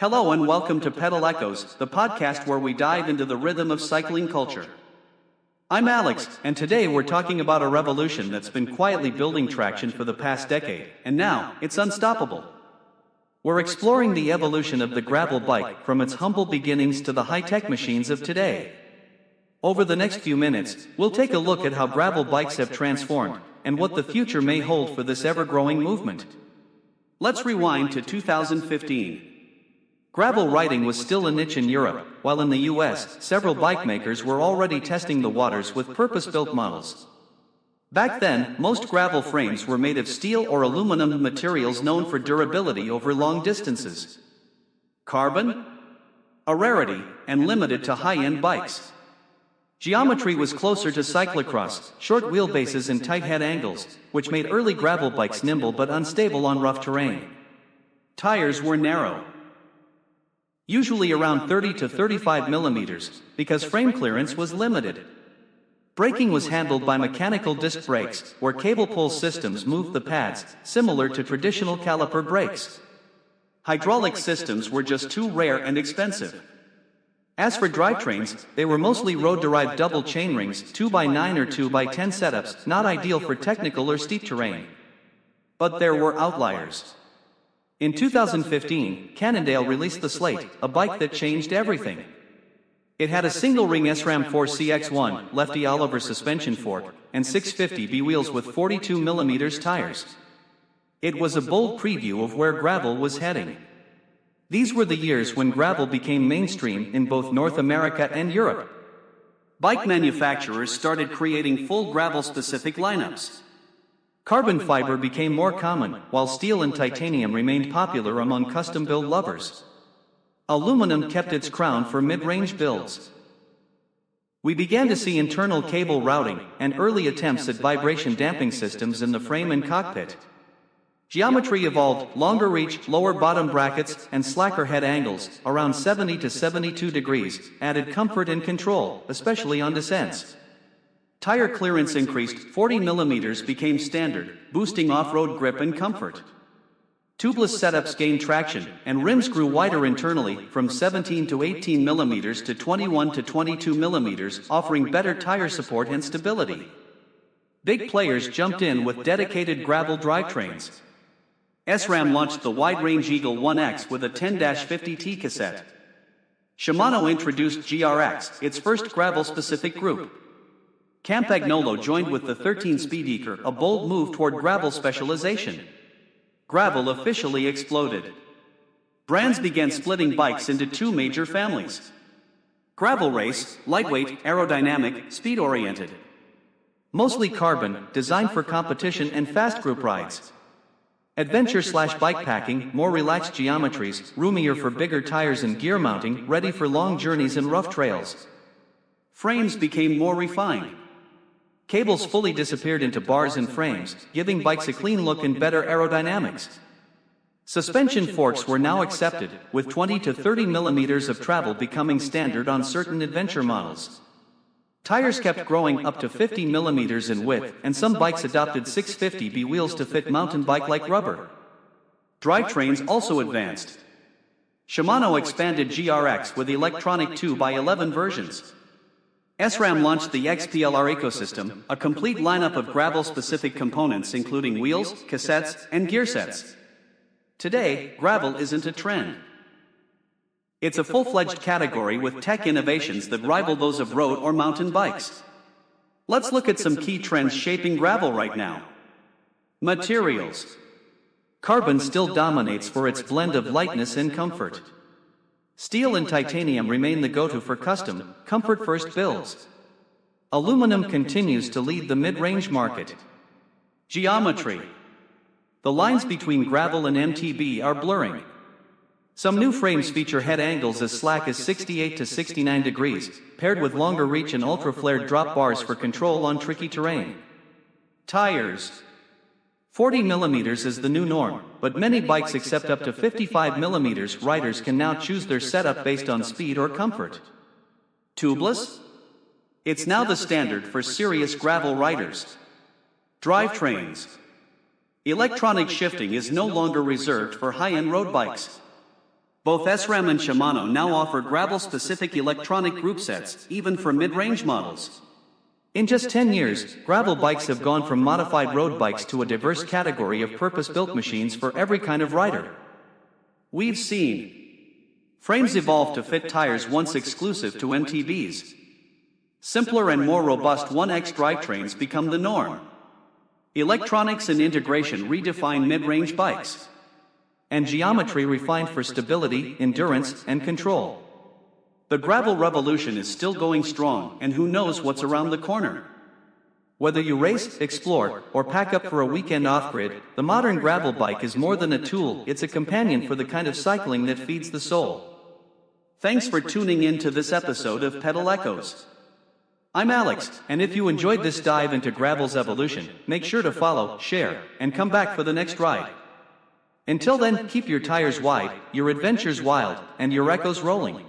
Hello and welcome to Pedal Echoes, the podcast where we dive into the rhythm of cycling culture. I'm Alex, and today we're talking about a revolution that's been quietly building traction for the past decade, and now, it's unstoppable. We're exploring the evolution of the gravel bike from its humble beginnings to the high-tech machines of today. Over the next few minutes, we'll take a look at how gravel bikes have transformed, and what the future may hold for this ever-growing movement. Let's rewind to 2015. Gravel riding was still a niche in Europe, while in the US, several bike makers were already testing the waters with purpose-built models. Back then, most gravel frames were made of steel or aluminum materials known for durability over long distances. Carbon? A rarity, and limited to high-end bikes. Geometry was closer to cyclocross, short wheelbases and tight head angles, which made early gravel bikes nimble but unstable on rough terrain. Tires were narrow, usually around 30 to 35 millimeters, because frame clearance was limited. Braking was handled by mechanical disc brakes, where cable pull systems moved the pads, similar to traditional caliper brakes. Hydraulic systems were just too rare and expensive. As for drivetrains, they were mostly road-derived double chainrings, 2x9 or 2x10 setups, not ideal for technical or steep terrain. But there were outliers. In 2015, Cannondale released the Slate, a bike that changed everything. It had a single-ring SRAM 4 CX1 lefty Oliver suspension fork and 650B wheels with 42mm tires. It was a bold preview of where gravel was heading. These were the years when gravel became mainstream in both North America and Europe. Bike manufacturers started creating full gravel-specific lineups. Carbon fiber became more common, while steel and titanium remained popular among custom-build lovers. Aluminum kept its crown for mid-range builds. We began to see internal cable routing and early attempts at vibration damping systems in the frame and cockpit. Geometry evolved: longer reach, lower bottom brackets, and slacker head angles, around 70 to 72 degrees, added comfort and control, especially on descents. Tire clearance increased, 40 millimeters became standard, boosting off-road grip and comfort. Tubeless setups gained traction, and rims grew wider internally, from 17 to 18 millimeters to 21 to 22 millimeters, offering better tire support and stability. Big players jumped in with dedicated gravel drivetrains. SRAM launched the wide-range Eagle 1X with a 10-50T cassette. Shimano introduced GRX, its first gravel-specific group. Campagnolo joined with the 13 Speedeaker, a bold move toward gravel specialization. Gravel officially exploded. Brands began splitting bikes into two major families. Gravel Race, lightweight, aerodynamic, speed-oriented. Mostly carbon, designed for competition and fast group rides. Adventure/bike packing, more relaxed geometries, roomier for bigger tires and gear mounting, ready for long journeys and rough trails. Frames became more refined. Cables fully disappeared into bars and frames, giving bikes a clean look and better aerodynamics. Suspension forks were now accepted, with 20 to 30 millimeters of travel becoming standard on certain adventure models. Tires kept growing up to 50 millimeters in width, and some bikes adopted 650B wheels to fit mountain bike-like rubber. Drivetrains also advanced. Shimano expanded GRX with electronic 2x11 versions. SRAM launched the XPLR ecosystem, a complete lineup of gravel-specific components including wheels, cassettes, and gear sets. Today, gravel isn't a trend. It's a full-fledged category with tech innovations that rival those of road or mountain bikes. Let's look at some key trends shaping gravel right now. Materials. Carbon still dominates for its blend of lightness and comfort. Steel and titanium remain the go-to for custom, comfort-first builds. Aluminum continues to lead the mid-range market. Geometry. The lines between gravel and MTB are blurring. Some new frames feature head angles as slack as 68 to 69 degrees, paired with longer reach and ultra-flared drop bars for control on tricky terrain. Tires. 40 millimeters is the new norm, but many bikes accept up to 55 millimeters. Riders can now choose their setup based on speed or comfort. Tubeless? It's now the standard for serious gravel riders. Drivetrains. Electronic shifting is no longer reserved for high-end road bikes. Both SRAM and Shimano now offer gravel-specific electronic group sets, even for mid-range models. In just 10 years, gravel bikes have gone from modified road bikes to a diverse category of purpose-built machines for every kind of rider. We've seen frames evolve to fit tires once exclusive to MTBs. Simpler and more robust 1X drivetrains become the norm. Electronics and integration redefine mid-range bikes. And geometry refined for stability, endurance, and control. The gravel revolution is still going strong, and who knows what's around the corner. Whether you race, explore, or pack up for a weekend off-grid, the modern gravel bike is more than a tool, it's a companion for the kind of cycling that feeds the soul. Thanks for tuning in to this episode of Pedal Echoes. I'm Alex, and if you enjoyed this dive into gravel's evolution, make sure to follow, share, and come back for the next ride. Until then, keep your tires wide, your adventures wild, and your echoes rolling.